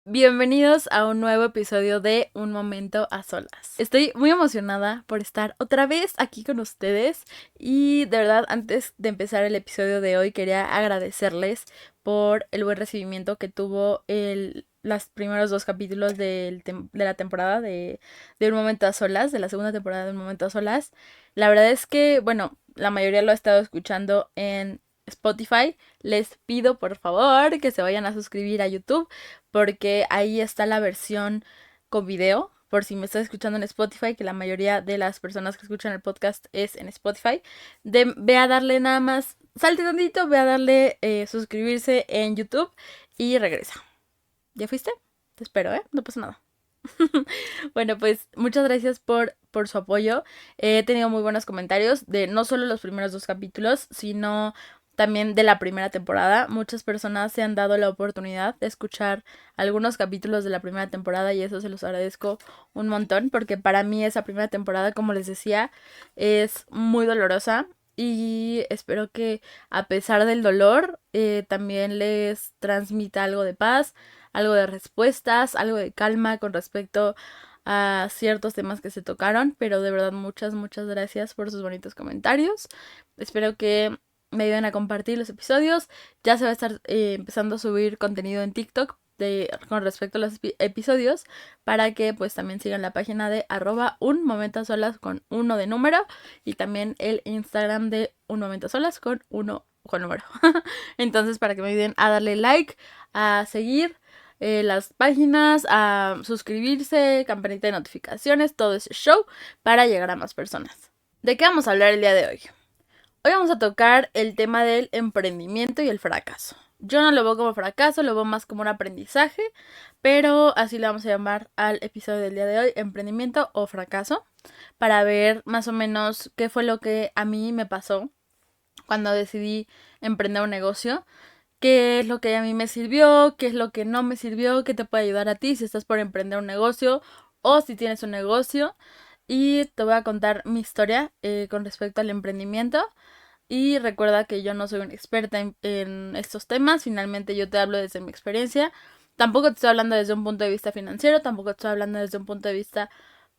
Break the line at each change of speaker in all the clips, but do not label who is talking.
Bienvenidos a un nuevo episodio de Un Momento a Solas. Estoy muy emocionada por estar otra vez aquí con ustedes y de verdad antes de empezar el episodio de hoy quería agradecerles por el buen recibimiento que tuvo los primeros dos capítulos de la temporada de Un Momento a Solas, de la segunda temporada de Un Momento a Solas. La verdad es que, bueno, la mayoría lo ha estado escuchando en Spotify. Les pido por favor que se vayan a suscribir a YouTube porque ahí está la versión con video. Por si me estás escuchando en Spotify, que la mayoría de las personas que escuchan el podcast es en Spotify, ve a darle nada más, salte tantito, ve a darle suscribirse en YouTube y regresa. ¿Ya fuiste? Te espero, ¿eh? No pasa nada. Bueno, pues muchas gracias por su apoyo. He tenido muy buenos comentarios de no solo los primeros dos capítulos, sino también de la primera temporada. Muchas personas se han dado la oportunidad de escuchar algunos capítulos de la primera temporada y eso se los agradezco un montón porque para mí esa primera temporada, como les decía, es muy dolorosa. Y espero que a pesar del dolor también les transmita algo de paz, algo de respuestas, algo de calma con respecto a ciertos temas que se tocaron, pero de verdad muchas gracias por sus bonitos comentarios. Espero que me ayuden a compartir los episodios. Ya se va a estar empezando a subir contenido en TikTok con respecto a los episodios para que pues también sigan la página de @un momento a solas con uno de número y también el Instagram de un momento a solas con uno con número. Entonces para que me ayuden a darle like, a seguir las páginas, a suscribirse, campanita de notificaciones, todo ese show para llegar a más personas. ¿De qué vamos a hablar el día de hoy? Hoy vamos a tocar el tema del emprendimiento y el fracaso. Yo no lo veo como fracaso, lo veo más como un aprendizaje, pero así le vamos a llamar al episodio del día de hoy, emprendimiento o fracaso, para ver más o menos qué fue lo que a mí me pasó cuando decidí emprender un negocio, qué es lo que a mí me sirvió, qué es lo que no me sirvió, qué te puede ayudar a ti si estás por emprender un negocio o si tienes un negocio. Y te voy a contar mi historia con respecto al emprendimiento. Y recuerda que yo no soy una experta en estos temas, finalmente yo te hablo desde mi experiencia. Tampoco te estoy hablando desde un punto de vista financiero, tampoco te estoy hablando desde un punto de vista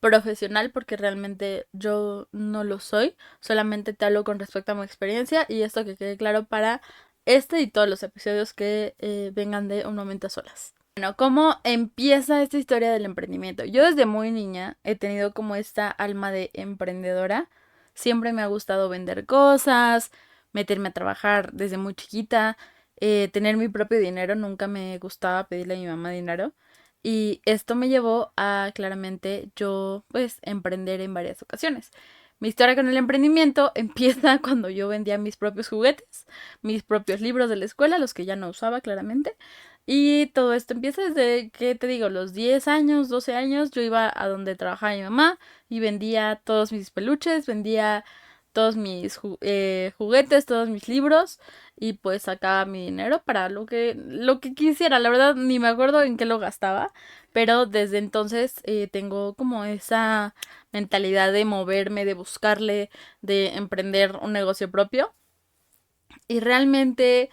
profesional porque realmente yo no lo soy, solamente te hablo con respecto a mi experiencia y esto que quede claro para este y todos los episodios que vengan de Un Momento a Solas. Bueno, ¿cómo empieza esta historia del emprendimiento? Yo desde muy niña he tenido como esta alma de emprendedora. Siempre me ha gustado vender cosas, meterme a trabajar desde muy chiquita, tener mi propio dinero. Nunca me gustaba pedirle a mi mamá dinero. Y esto me llevó a claramente yo pues emprender en varias ocasiones. Mi historia con el emprendimiento empieza cuando yo vendía mis propios juguetes, mis propios libros de la escuela, los que ya no usaba claramente. Y todo esto empieza desde, ¿qué te digo? Los 10 años, 12 años, yo iba a donde trabajaba mi mamá y vendía todos mis peluches, vendía todos mis juguetes, todos mis libros y pues sacaba mi dinero para lo que quisiera. La verdad ni me acuerdo en qué lo gastaba, pero desde entonces tengo como esa mentalidad de moverme, de buscarle, de emprender un negocio propio. Y realmente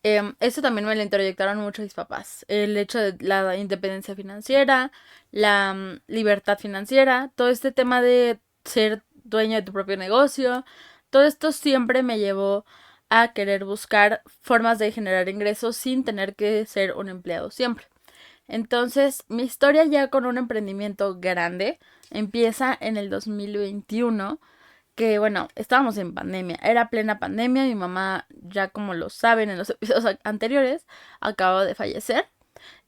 eso también me lo introyectaron mucho mis papás. El hecho de la independencia financiera, la libertad financiera, todo este tema de ser dueño de tu propio negocio, todo esto siempre me llevó a querer buscar formas de generar ingresos sin tener que ser un empleado siempre. Entonces, mi historia ya con un emprendimiento grande empieza en el 2021 que bueno, estábamos en pandemia, era plena pandemia, mi mamá, ya como lo saben en los episodios anteriores, acaba de fallecer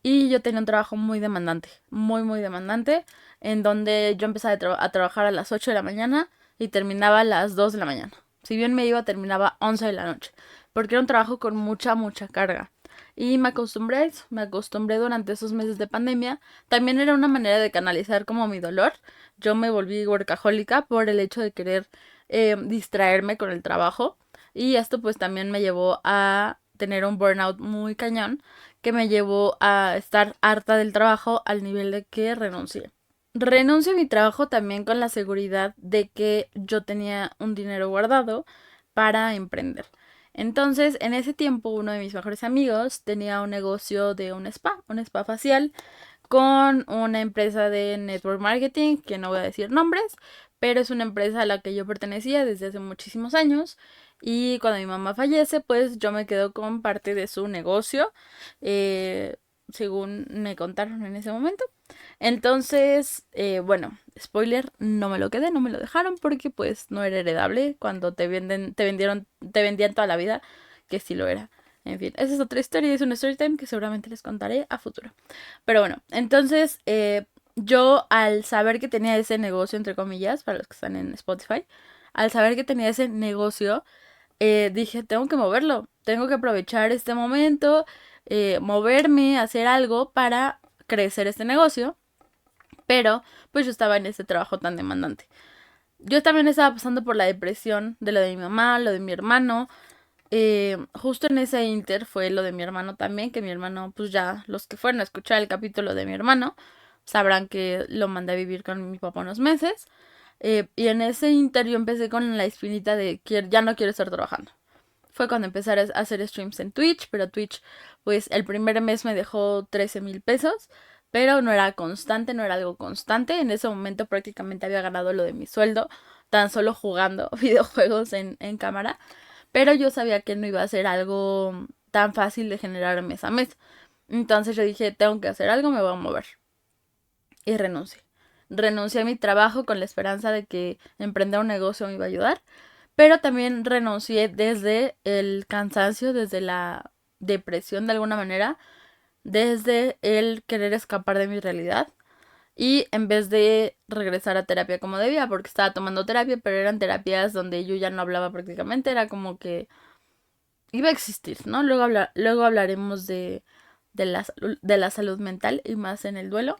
y yo tenía un trabajo muy demandante, muy demandante, en donde yo empezaba a trabajar a las 8 de la mañana y terminaba a las 2 de la mañana. Si bien me iba, terminaba 11 de la noche, porque era un trabajo con mucha carga. Y me acostumbré a eso, me acostumbré durante esos meses de pandemia. También era una manera de canalizar como mi dolor. Yo me volví workahólica por el hecho de querer distraerme con el trabajo. Y esto pues también me llevó a tener un burnout muy cañón que me llevó a estar harta del trabajo al nivel de que renuncié. Renuncio a mi trabajo también con la seguridad de que yo tenía un dinero guardado para emprender. Entonces, en ese tiempo, uno de mis mejores amigos tenía un negocio de un spa facial, con una empresa de network marketing, que no voy a decir nombres, pero es una empresa a la que yo pertenecía desde hace muchísimos años. Y cuando mi mamá fallece, pues yo me quedo con parte de su negocio, eh, según me contaron en ese momento. Entonces, bueno, spoiler, no me lo quedé, no me lo dejaron porque pues no era heredable cuando te vendían toda la vida que sí lo era. En fin, esa es otra historia y es una story time que seguramente les contaré a futuro. Pero bueno, entonces yo al saber que tenía ese negocio, entre comillas, para los que están en Spotify, al saber que tenía ese negocio, dije, tengo que moverlo, tengo que aprovechar este momento, moverme, hacer algo para crecer este negocio, pero pues yo estaba en ese trabajo tan demandante. Yo también estaba pasando por la depresión de lo de mi mamá, lo de mi hermano. Justo en ese inter fue lo de mi hermano también, que mi hermano, pues ya los que fueron a escuchar el capítulo de mi hermano, sabrán que lo mandé a vivir con mi papá unos meses. Y en ese inter yo empecé con la espinita de que ya no quiero estar trabajando. Fue cuando empecé a hacer streams en Twitch, pero Twitch, pues el primer mes me dejó 13,000 pesos, pero no era constante, no era algo constante. En ese momento prácticamente había ganado lo de mi sueldo, tan solo jugando videojuegos en cámara, pero yo sabía que no iba a ser algo tan fácil de generar mes a mes. Entonces yo dije, tengo que hacer algo, me voy a mover. Y renuncié. Renuncié a mi trabajo con la esperanza de que emprender un negocio me iba a ayudar, pero también renuncié desde el cansancio, desde la depresión de alguna manera, desde el querer escapar de mi realidad. Y en vez de regresar a terapia como debía, porque estaba tomando terapia, pero eran terapias donde yo ya no hablaba prácticamente, era como que iba a existir, ¿no? Luego hablaremos de la salud mental y más en el duelo,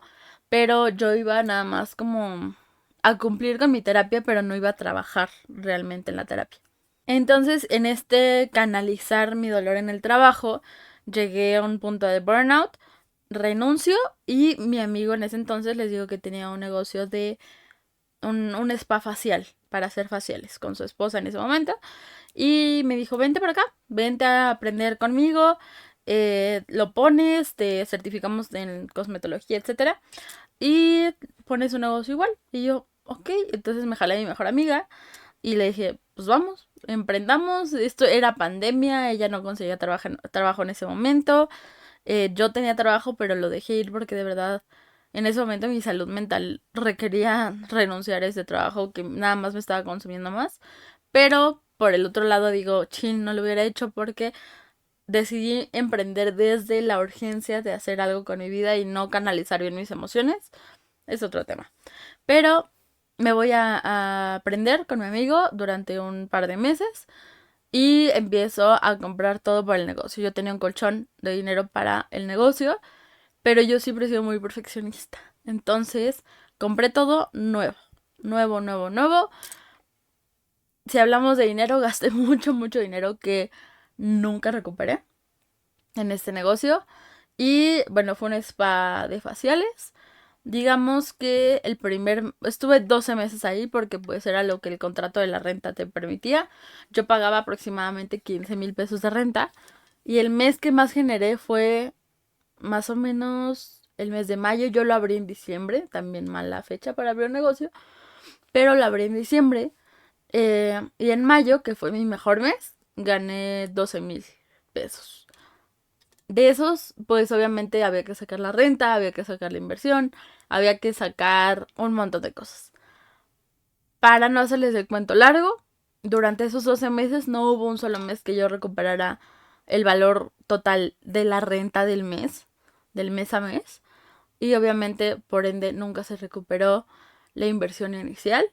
pero yo iba nada más como a cumplir con mi terapia, pero no iba a trabajar realmente en la terapia. Entonces, en este canalizar mi dolor en el trabajo, llegué a un punto de burnout, renuncio y mi amigo en ese entonces les digo que tenía un negocio de un spa facial para hacer faciales con su esposa en ese momento. Y me dijo, vente para acá, vente a aprender conmigo, lo pones, te certificamos en cosmetología, etcétera, y pones un negocio igual. Y yo, ok, entonces me jalé a mi mejor amiga y le dije, pues vamos, emprendamos. Esto era pandemia, ella no conseguía trabajo en ese momento. Yo tenía trabajo, pero lo dejé ir porque de verdad en ese momento mi salud mental requería renunciar a ese trabajo que nada más me estaba consumiendo más. Pero por el otro lado digo, chin, no lo hubiera hecho porque decidí emprender desde la urgencia de hacer algo con mi vida y no canalizar bien mis emociones. Es otro tema. Pero me voy a aprender con mi amigo durante un par de meses y empiezo a comprar todo para el negocio. Yo tenía un colchón de dinero para el negocio, pero yo siempre he sido muy perfeccionista. Entonces, compré todo nuevo, nuevo, nuevo, nuevo. Si hablamos de dinero, gasté mucho, mucho dinero que nunca recuperé en este negocio. Y bueno, fue un spa de faciales. Digamos que estuve 12 meses ahí porque pues era lo que el contrato de la renta te permitía. Yo pagaba aproximadamente 15,000 pesos de renta. Y el mes que más generé fue más o menos el mes de mayo. Yo lo abrí en diciembre, también mala fecha para abrir un negocio, pero lo abrí en diciembre. Y en mayo, que fue mi mejor mes, gané 12,000 pesos. De esos, pues obviamente había que sacar la renta, había que sacar la inversión, había que sacar un montón de cosas. Para no hacerles el cuento largo, durante esos 12 meses no hubo un solo mes que yo recuperara el valor total de la renta del mes a mes. Y obviamente, por ende, nunca se recuperó la inversión inicial.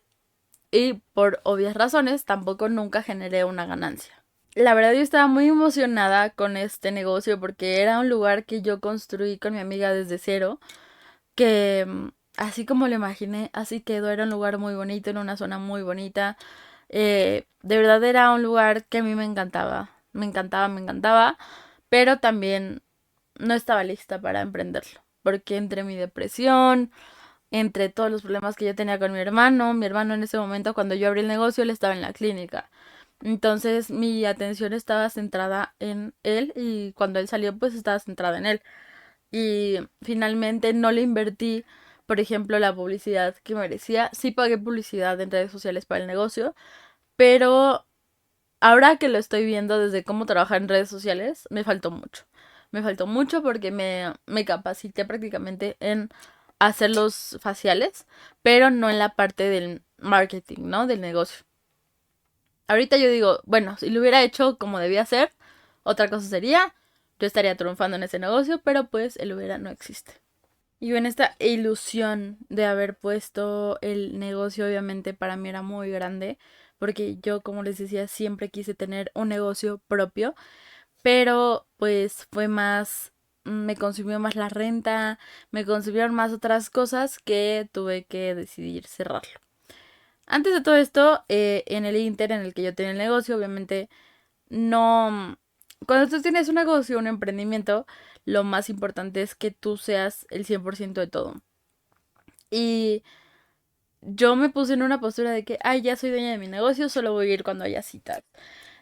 Y por obvias razones, tampoco nunca generé una ganancia. La verdad yo estaba muy emocionada con este negocio porque era un lugar que yo construí con mi amiga desde cero, que así como lo imaginé, así quedó, era un lugar muy bonito, en una zona muy bonita. De verdad era un lugar que a mí me encantaba, me encantaba, me encantaba, pero también no estaba lista para emprenderlo, porque entre mi depresión, entre todos los problemas que yo tenía con mi hermano en ese momento cuando yo abrí el negocio, él estaba en la clínica. Entonces mi atención estaba centrada en él y cuando él salió pues estaba centrada en él. Y finalmente no le invertí, por ejemplo, la publicidad que merecía. Sí pagué publicidad en redes sociales para el negocio, pero ahora que lo estoy viendo desde cómo trabajar en redes sociales, me faltó mucho. Me faltó mucho porque me capacité prácticamente en hacer los faciales, pero no en la parte del marketing, ¿no? Del negocio. Ahorita yo digo, bueno, si lo hubiera hecho como debía ser, otra cosa sería, yo estaría triunfando en ese negocio, pero pues el hubiera no existe. Y en esta ilusión de haber puesto el negocio, obviamente para mí era muy grande, porque yo, como les decía, siempre quise tener un negocio propio, pero pues fue más, me consumió más la renta, me consumieron más otras cosas que tuve que decidir cerrarlo. Antes de todo esto, en el Inter en el que yo tenía el negocio, obviamente no... Cuando tú tienes un negocio, un emprendimiento, lo más importante es que tú seas el 100% de todo. Y yo me puse en una postura de que, ay, ya soy dueña de mi negocio, solo voy a ir cuando haya citas.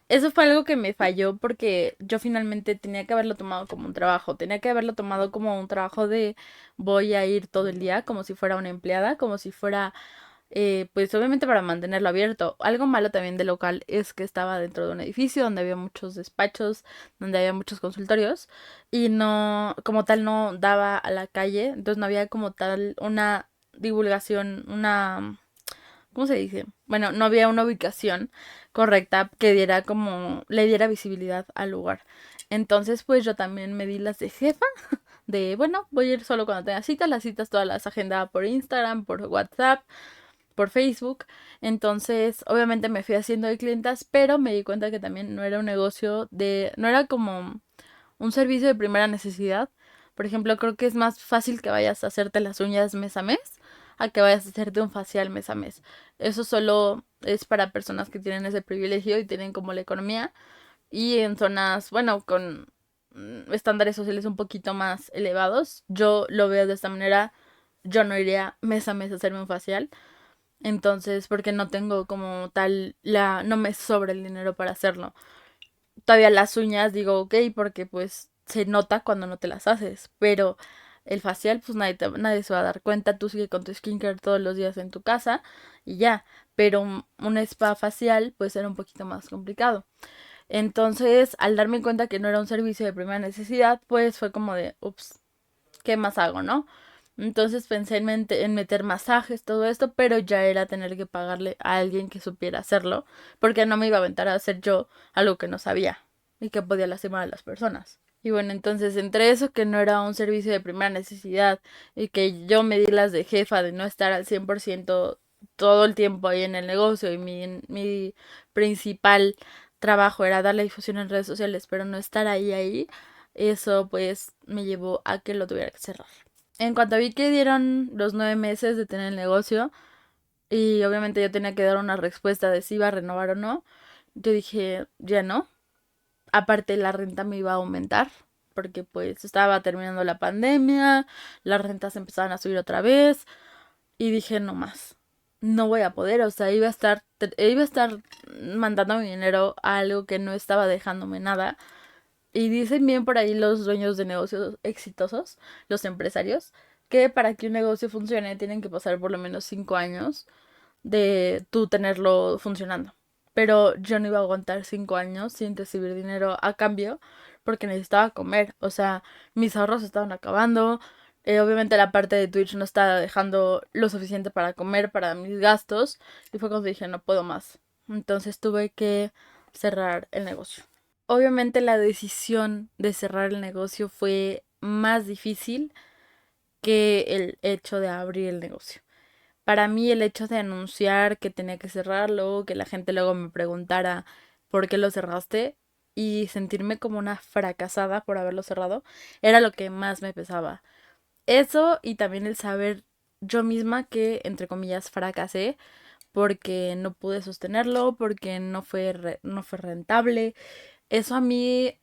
Eso fue algo que me falló porque yo finalmente tenía que haberlo tomado como un trabajo, tenía que haberlo tomado como un trabajo de voy a ir todo el día, como si fuera una empleada, como si fuera pues obviamente para mantenerlo abierto. Algo malo también del local es que estaba dentro de un edificio donde había muchos despachos, donde había muchos consultorios y no, como tal, no daba a la calle, entonces no había como tal una divulgación, una, ¿cómo se dice? Bueno, no había una ubicación correcta que diera como, le diera visibilidad al lugar. Entonces, pues yo también me di las de jefa, de, bueno, voy a ir solo cuando tenga citas, las citas todas las agendaba por Instagram, por WhatsApp, por Facebook. Entonces, obviamente me fui haciendo de clientas, pero me di cuenta que también no era un negocio de, no era como un servicio de primera necesidad. Por ejemplo, creo que es más fácil que vayas a hacerte las uñas mes a mes a que vayas a hacerte un facial mes a mes. Eso solo es para personas que tienen ese privilegio y tienen como la economía y en zonas, bueno, con estándares sociales un poquito más elevados. Yo lo veo de esta manera. Yo no iría mes a mes a hacerme un facial. Entonces, porque no tengo como tal, no me sobra el dinero para hacerlo. Todavía las uñas digo, ok, porque pues se nota cuando no te las haces, pero el facial, pues nadie se va a dar cuenta, tú sigue con tu skincare todos los días en tu casa y ya, pero un spa facial pues era un poquito más complicado. Entonces, al darme cuenta que no era un servicio de primera necesidad, pues fue como de, ups, ¿qué más hago, no? Entonces pensé en meter masajes, todo esto, pero ya era tener que pagarle a alguien que supiera hacerlo, porque no me iba a aventar a hacer yo algo que no sabía y que podía lastimar a las personas. Y bueno, entonces entre eso que no era un servicio de primera necesidad y que yo me di las de jefa de no estar al 100% todo el tiempo ahí en el negocio y mi principal trabajo era darle difusión en redes sociales, pero no estar ahí, eso pues me llevó a que lo tuviera que cerrar. En cuanto vi que dieron los 9 meses de tener el negocio y obviamente yo tenía que dar una respuesta de si iba a renovar o no, yo dije, ya no. Aparte la renta me iba a aumentar porque pues estaba terminando la pandemia, las rentas empezaban a subir otra vez y dije, no más. No voy a poder, o sea, iba a estar mandando mi dinero a algo que no estaba dejándome nada. Y dicen bien por ahí los dueños de negocios exitosos, los empresarios, que para que un negocio funcione tienen que pasar por lo menos 5 años de tú tenerlo funcionando. Pero yo no iba a aguantar 5 años sin recibir dinero a cambio porque necesitaba comer. O sea, mis ahorros estaban acabando. Obviamente la parte de Twitch no estaba dejando lo suficiente para comer, para mis gastos. Y fue cuando dije, no puedo más. Entonces tuve que cerrar el negocio. Obviamente la decisión de cerrar el negocio fue más difícil que el hecho de abrir el negocio. Para mí el hecho de anunciar que tenía que cerrarlo, que la gente luego me preguntara por qué lo cerraste y sentirme como una fracasada por haberlo cerrado, era lo que más me pesaba. Eso y también el saber yo misma que, entre comillas, fracasé porque no pude sostenerlo, porque no fue rentable. Eso a mí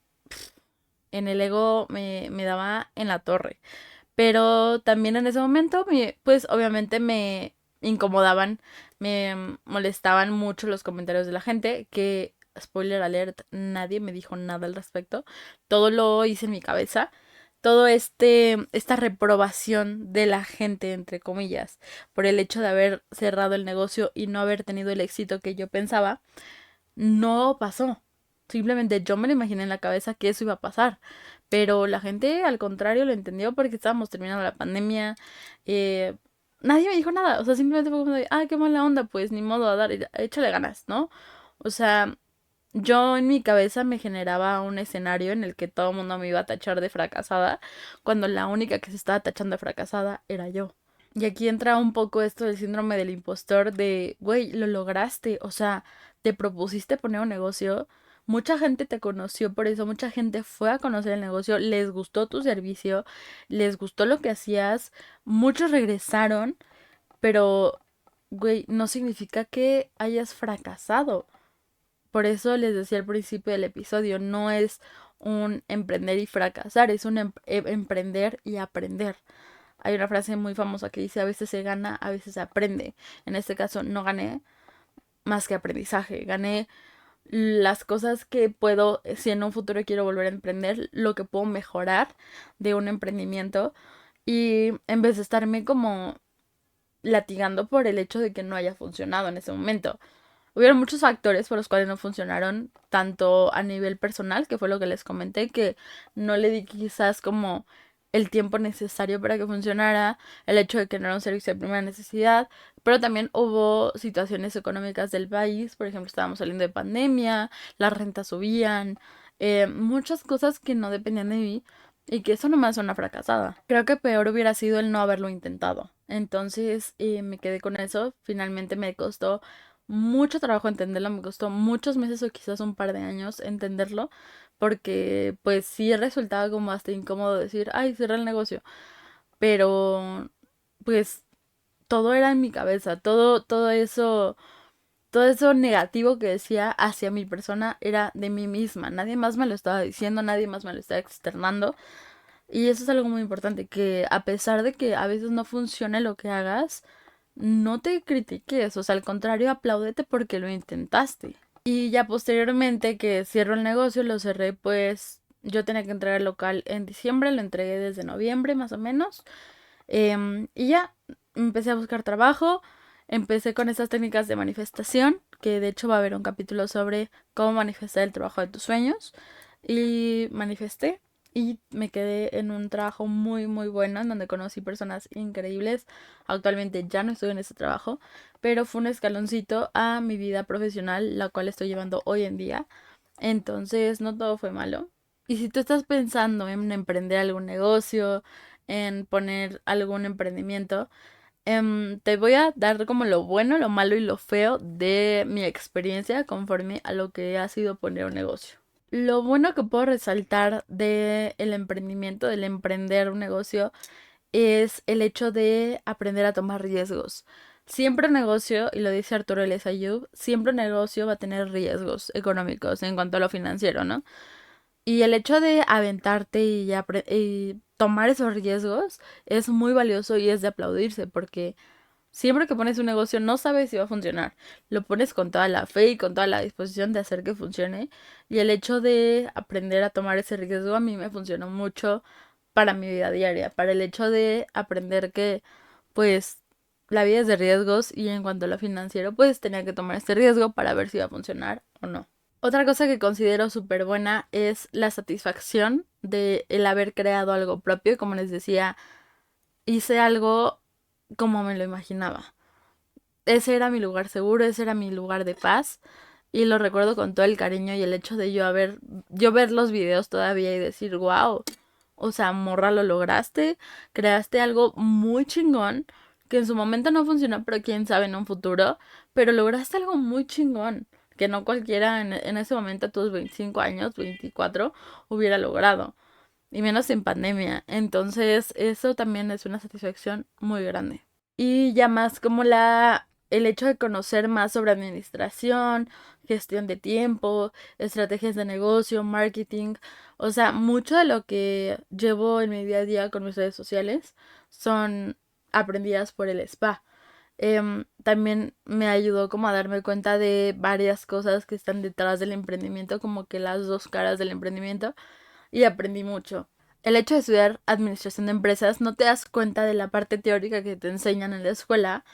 en el ego me daba en la torre. Pero también en ese momento, pues obviamente me incomodaban, me molestaban mucho los comentarios de la gente que spoiler alert, nadie me dijo nada al respecto. Todo lo hice en mi cabeza. Todo esta reprobación de la gente, entre comillas, por el hecho de haber cerrado el negocio y no haber tenido el éxito que yo pensaba, no pasó. Simplemente yo me lo imaginé en la cabeza que eso iba a pasar. Pero la gente, al contrario, lo entendió porque estábamos terminando la pandemia. eh, Nadie me dijo nada. O sea, simplemente fue como de, ah, qué mala onda, pues ni modo a dar, échale ganas, ¿no? O sea, yo en mi cabeza me generaba un escenario en el que todo el mundo me iba a tachar de fracasada, cuando la única que se estaba tachando de fracasada era yo. Y aquí entra un poco esto del síndrome del impostor de, güey, lo lograste, o sea, te propusiste poner un negocio, mucha gente te conoció por eso, mucha gente fue a conocer el negocio, les gustó tu servicio, les gustó lo que hacías, muchos regresaron, pero, güey, no significa que hayas fracasado. Por eso les decía al principio del episodio, no es un emprender y fracasar, es un emprender y aprender. Hay una frase muy famosa que dice, a veces se gana, a veces se aprende. En este caso no gané más que aprendizaje, gané las cosas que puedo, si en un futuro quiero volver a emprender, lo que puedo mejorar de un emprendimiento y en vez de estarme como latigando por el hecho de que no haya funcionado en ese momento. Hubieron muchos factores por los cuales no funcionaron, tanto a nivel personal, que fue lo que les comenté, que no le di quizás como el tiempo necesario para que funcionara, el hecho de que no era un servicio de primera necesidad, pero también hubo situaciones económicas del país, por ejemplo, estábamos saliendo de pandemia, las rentas subían, muchas cosas que no dependían de mí y que eso nomás es una fracasada. Creo que peor hubiera sido el no haberlo intentado. Entonces me quedé con eso, finalmente me costó mucho trabajo entenderlo, me costó muchos meses o quizás un par de años entenderlo, porque pues sí resultaba como hasta incómodo decir, ay, cerré el negocio, pero pues todo era en mi cabeza, todo eso negativo que decía hacia mi persona era de mí misma, nadie más me lo estaba diciendo, nadie más me lo estaba externando, y eso es algo muy importante, que a pesar de que a veces no funcione lo que hagas, no te critiques, o sea, al contrario, apláudete porque lo intentaste. Y ya posteriormente que cierro el negocio, lo cerré, pues yo tenía que entregar el local en diciembre, lo entregué desde noviembre más o menos. Y ya empecé a buscar trabajo, empecé con esas técnicas de manifestación, que de hecho va a haber un capítulo sobre cómo manifestar el trabajo de tus sueños. Y manifesté y me quedé en un trabajo muy muy bueno en donde conocí personas increíbles. Actualmente ya no estoy en ese trabajo, pero fue un escaloncito a mi vida profesional, la cual estoy llevando hoy en día. Entonces no todo fue malo. Y si tú estás pensando en emprender algún negocio, en poner algún emprendimiento, te voy a dar como lo bueno, lo malo y lo feo de mi experiencia conforme a lo que ha sido poner un negocio. Lo bueno que puedo resaltar del emprendimiento, del emprender un negocio, es el hecho de aprender a tomar riesgos. Siempre un negocio, y lo dice Arturo Elías Ayub, siempre un negocio va a tener riesgos económicos en cuanto a lo financiero, ¿no? Y el hecho de aventarte y tomar esos riesgos es muy valioso y es de aplaudirse porque siempre que pones un negocio no sabes si va a funcionar. Lo pones con toda la fe y con toda la disposición de hacer que funcione. Y el hecho de aprender a tomar ese riesgo a mí me funcionó mucho para mi vida diaria, para el hecho de aprender que pues la vida es de riesgos y en cuanto a lo financiero pues tenía que tomar este riesgo para ver si va a funcionar o no. Otra cosa que considero súper buena es la satisfacción de el haber creado algo propio. Como les decía, hice algo como me lo imaginaba. Ese era mi lugar seguro, ese era mi lugar de paz. Y lo recuerdo con todo el cariño y el hecho de yo ver los videos todavía y decir, wow, o sea, morra, lo lograste, creaste algo muy chingón, que en su momento no funcionó, pero quién sabe en un futuro, pero lograste algo muy chingón, que no cualquiera en ese momento a tus 25 años, 24, hubiera logrado, y menos en pandemia. Entonces, eso también es una satisfacción muy grande. Y ya más como el hecho de conocer más sobre administración, gestión de tiempo, estrategias de negocio, marketing. O sea, mucho de lo que llevo en mi día a día con mis redes sociales son aprendidas por el spa. También me ayudó como a darme cuenta de varias cosas que están detrás del emprendimiento, como que las dos caras del emprendimiento, y aprendí mucho. El hecho de estudiar administración de empresas no te das cuenta de la parte teórica que te enseñan en la escuela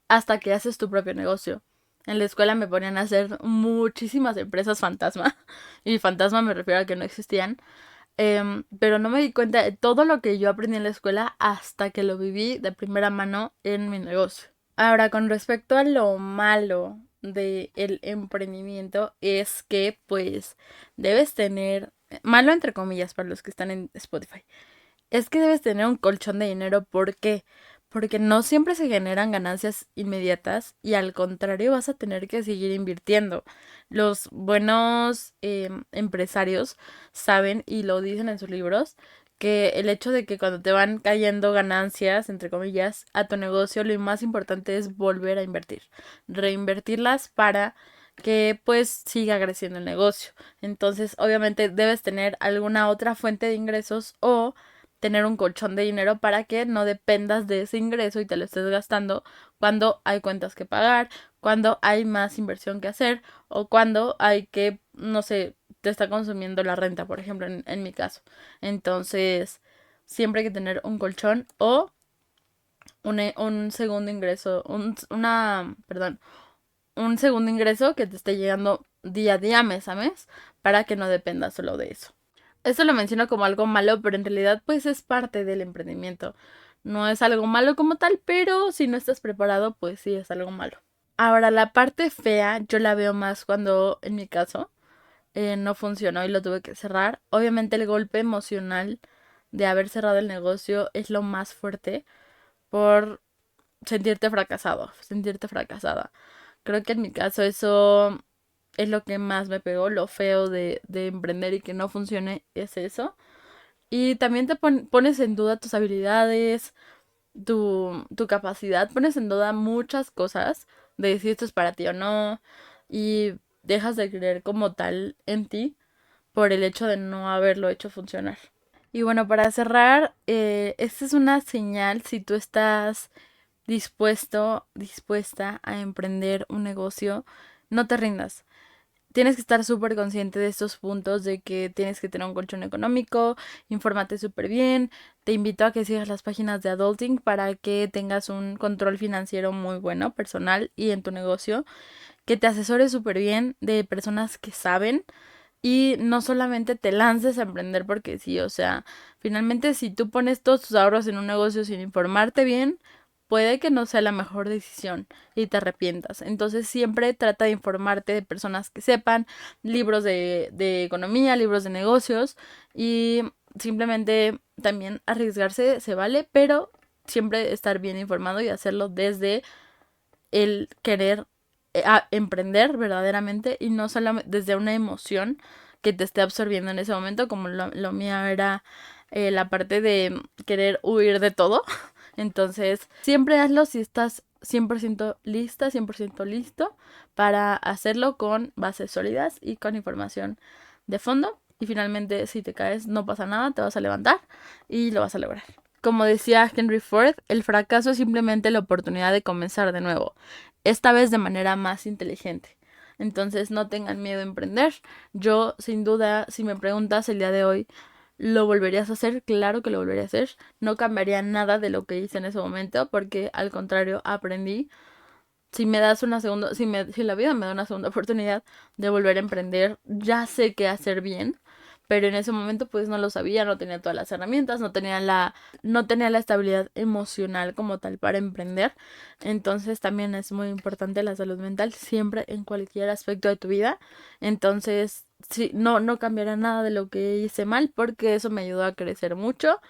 hasta que haces tu propio negocio. En la escuela me ponían a hacer muchísimas empresas fantasma, y fantasma me refiero a que no existían, pero no me di cuenta de todo lo que yo aprendí en la escuela hasta que lo viví de primera mano en mi negocio. Ahora, con respecto a lo malo del emprendimiento, es que pues debes tener, malo entre comillas para los que están en Spotify, es que debes tener un colchón de dinero. ¿Por qué? Porque no siempre se generan ganancias inmediatas y al contrario vas a tener que seguir invirtiendo. Los buenos empresarios saben y lo dicen en sus libros que el hecho de que cuando te van cayendo ganancias, entre comillas, a tu negocio, lo más importante es volver a invertir, reinvertirlas para que pues siga creciendo el negocio. Entonces, obviamente debes tener alguna otra fuente de ingresos o tener un colchón de dinero para que no dependas de ese ingreso y te lo estés gastando cuando hay cuentas que pagar, cuando hay más inversión que hacer o cuando hay que, no sé, te está consumiendo la renta, por ejemplo, en mi caso. Entonces, siempre hay que tener un colchón o un segundo ingreso, perdón, un segundo ingreso que te esté llegando día a día, mes a mes, para que no dependas solo de eso. Esto lo menciono como algo malo, pero en realidad pues es parte del emprendimiento. No es algo malo como tal, pero si no estás preparado, pues sí es algo malo. Ahora, la parte fea yo la veo más cuando, en mi caso, no funcionó y lo tuve que cerrar. Obviamente el golpe emocional de haber cerrado el negocio es lo más fuerte por sentirte fracasado, sentirte fracasada. Creo que en mi caso eso es lo que más me pegó, lo feo de emprender y que no funcione es eso. Y también te pones en duda tus habilidades, tu capacidad, pones en duda muchas cosas de si esto es para ti o no. Y dejas de creer como tal en ti por el hecho de no haberlo hecho funcionar. Y bueno, para cerrar, esta es una señal si tú estás dispuesta a emprender un negocio, no te rindas. Tienes que estar súper consciente de estos puntos, de que tienes que tener un colchón económico, infórmate súper bien. Te invito a que sigas las páginas de Adulting para que tengas un control financiero muy bueno, personal y en tu negocio. Que te asesores súper bien de personas que saben y no solamente te lances a emprender porque sí, o sea, finalmente si tú pones todos tus ahorros en un negocio sin informarte bien, puede que no sea la mejor decisión y te arrepientas. Entonces siempre trata de informarte de personas que sepan, libros de economía, libros de negocios y simplemente también arriesgarse se vale, pero siempre estar bien informado y hacerlo desde el querer a emprender verdaderamente y no solamente desde una emoción que te esté absorbiendo en ese momento, como lo mío era la parte de querer huir de todo. Entonces, siempre hazlo si estás 100% lista, 100% listo para hacerlo con bases sólidas y con información de fondo. Y finalmente, si te caes, no pasa nada, te vas a levantar y lo vas a lograr. Como decía Henry Ford, el fracaso es simplemente la oportunidad de comenzar de nuevo, esta vez de manera más inteligente. Entonces no tengan miedo a emprender. Yo, sin duda, si me preguntas el día de hoy, ¿lo volverías a hacer? Claro que lo volvería a hacer. No cambiaría nada de lo que hice en ese momento porque al contrario aprendí. Si me das una segunda, si la vida me da una segunda oportunidad de volver a emprender, ya sé qué hacer bien, pero en ese momento pues no lo sabía, no tenía todas las herramientas, no tenía la estabilidad emocional como tal para emprender. Entonces también es muy importante la salud mental siempre en cualquier aspecto de tu vida. Entonces, sí, no cambiará nada de lo que hice mal porque eso me ayudó a crecer mucho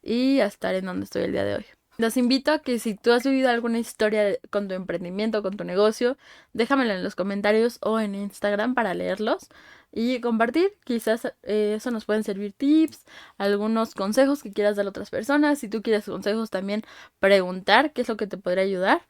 y a estar en donde estoy el día de hoy. Los invito a que si tú has vivido alguna historia con tu emprendimiento, con tu negocio, déjamelo en los comentarios o en Instagram para leerlos y compartir. Quizás eso nos pueden servir tips, algunos consejos que quieras dar a otras personas. Si tú quieres consejos también preguntar qué es lo que te podría ayudar.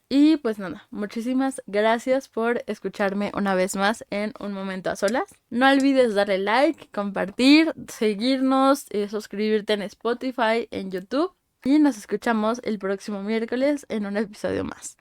Y pues nada, muchísimas gracias por escucharme una vez más en Un Momento a Solas. No olvides darle like, compartir, seguirnos, suscribirte en Spotify, en YouTube. Y nos escuchamos el próximo miércoles en un episodio más.